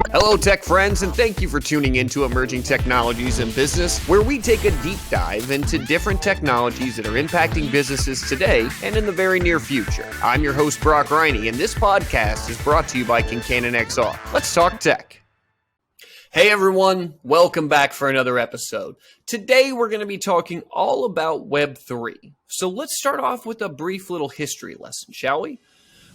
Hello, tech friends, and thank you for tuning into Emerging Technologies in Business, where we take a deep dive into different technologies that are impacting businesses today and in the very near future. I'm your host, Brock Riney, and this podcast is brought to you by ConcannonXR. Let's talk tech. Hey everyone, welcome back for another episode. Today we're going to be talking all about Web3. So let's start off with a brief little history lesson, shall we?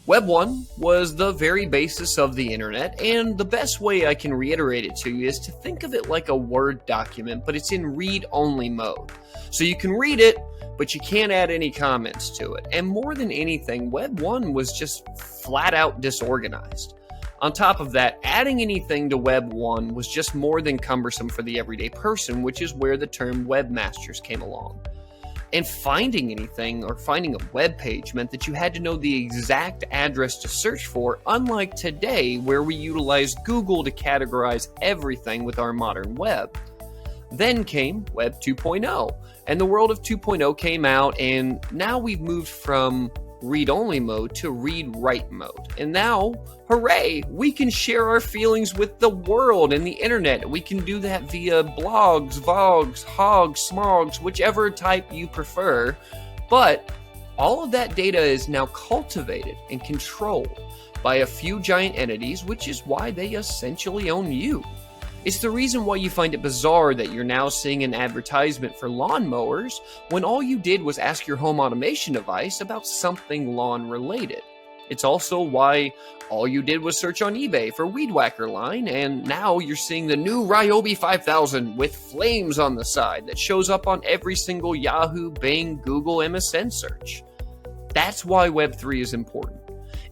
Web 1 was the very basis of the internet, and the best way I can reiterate it to you is to think of it like a Word document, but it's in read-only mode. So you can read it, but you can't add any comments to it. And more than anything, Web 1 was just flat out disorganized. On top of that, adding anything to Web 1 was just more than cumbersome for the everyday person, which is where the term webmasters came along. And finding anything or finding a web page meant that you had to know the exact address to search for, unlike today where we utilize Google to categorize everything with our modern web. Then came Web 2.0, and the world of 2.0 came out, and now we've moved from read-only mode to read-write mode. And now, hooray, we can share our feelings with the world and the internet. We can do that via blogs, vogs, hogs, smogs, whichever type you prefer. But all of that data is now cultivated and controlled by a few giant entities, which is why they essentially own you. It's the reason why you find it bizarre that you're now seeing an advertisement for lawnmowers when all you did was ask your home automation device about something lawn related. It's also why all you did was search on eBay for Weed Whacker line, and now you're seeing the new Ryobi 5000 with flames on the side that shows up on every single Yahoo, Bing, Google, MSN search. That's why Web3 is important.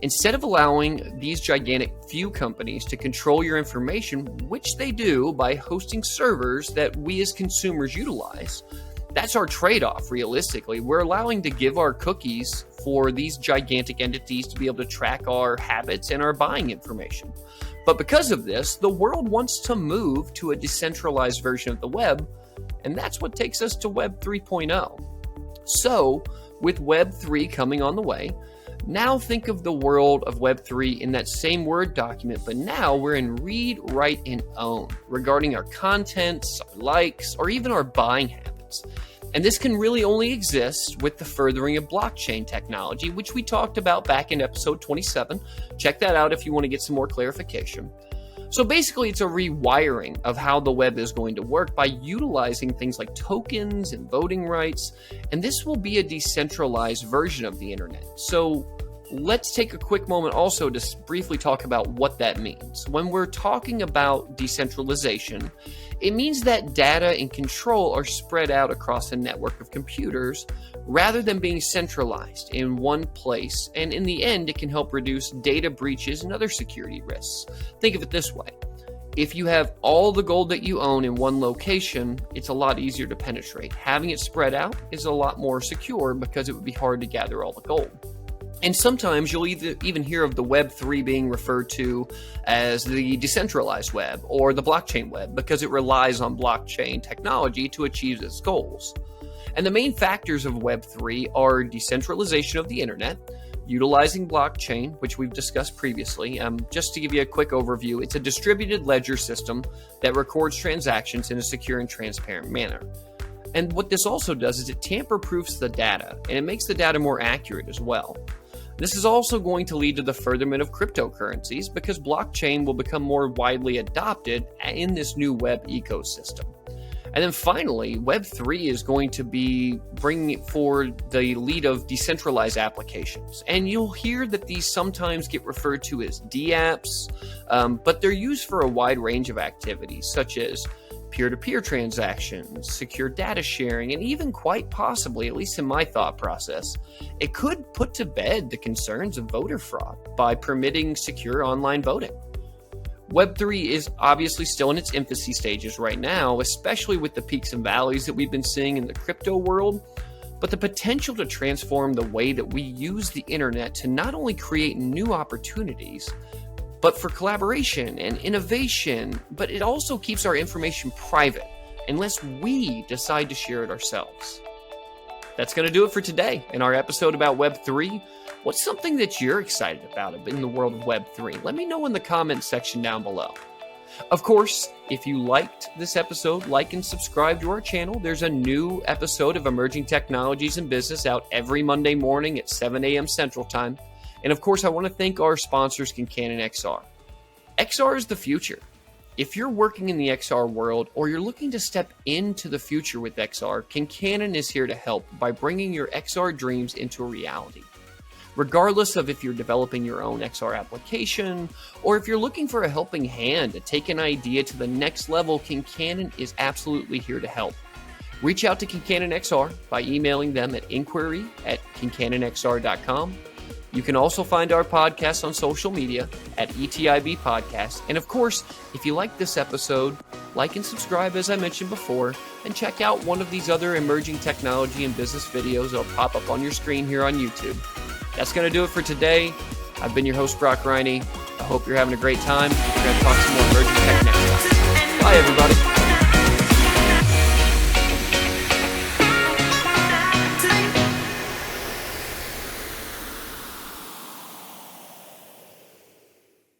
Instead of allowing these gigantic few companies to control your information, which they do by hosting servers that we as consumers utilize, that's our trade-off, realistically. We're allowing to give our cookies for these gigantic entities to be able to track our habits and our buying information. But because of this, the world wants to move to a decentralized version of the web, and that's what takes us to Web 3.0. So, with Web 3 coming on the way, now think of the world of Web 3 in that same Word document, but now we're in read, write, and own regarding our contents, our likes, or even our buying habits. And this can really only exist with the furthering of blockchain technology, which we talked about back in episode 27. Check that out if you want to get some more clarification. So basically, it's a rewiring of how the web is going to work by utilizing things like tokens and voting rights, and this will be a decentralized version of the internet. So let's take a quick moment also to briefly talk about what that means. When we're talking about decentralization, it means that data and control are spread out across a network of computers rather than being centralized in one place, and in the end, it can help reduce data breaches and other security risks. Think of it this way. If you have all the gold that you own in one location, it's a lot easier to penetrate. Having it spread out is a lot more secure because it would be hard to gather all the gold. And sometimes you'll even hear of the Web 3 being referred to as the decentralized web or the blockchain web because it relies on blockchain technology to achieve its goals. And the main factors of Web 3 are decentralization of the internet, utilizing blockchain, which we've discussed previously. Just to give you a quick overview, it's a distributed ledger system that records transactions in a secure and transparent manner. And what this also does is it tamper-proofs the data, and it makes the data more accurate as well. This is also going to lead to the furtherment of cryptocurrencies because blockchain will become more widely adopted in this new web ecosystem. And then finally, Web 3 is going to be bringing forward the lead of decentralized applications. And you'll hear that these sometimes get referred to as dApps, but they're used for a wide range of activities such as peer-to-peer transactions, secure data sharing, and even quite possibly, at least in my thought process, it could put to bed the concerns of voter fraud by permitting secure online voting. Web3 is obviously still in its infancy stages right now, especially with the peaks and valleys that we've been seeing in the crypto world, but the potential to transform the way that we use the internet to not only create new opportunities, but for collaboration and innovation, but it also keeps our information private unless we decide to share it ourselves. That's going to do it for today in our episode about Web3. What's something that you're excited about in the world of Web3? Let me know in the comments section down below. Of course, if you liked this episode, like and subscribe to our channel. There's a new episode of Emerging Technologies in Business out every Monday morning at 7 a.m. Central Time. And of course, I want to thank our sponsors, ConcannonXR. XR is the future. If you're working in the XR world or you're looking to step into the future with XR, Concannon is here to help by bringing your XR dreams into a reality. Regardless of if you're developing your own XR application or if you're looking for a helping hand to take an idea to the next level, Concannon is absolutely here to help. Reach out to ConcannonXR by emailing them at inquiry@ConcannonXR.com. You can also find our podcast on social media at ETIB Podcast. And of course, if you like this episode, like and subscribe as I mentioned before, and check out one of these other emerging technology and business videos that'll pop up on your screen here on YouTube. That's going to do it for today. I've been your host, Brock Riney. I hope you're having a great time. We're going to talk some more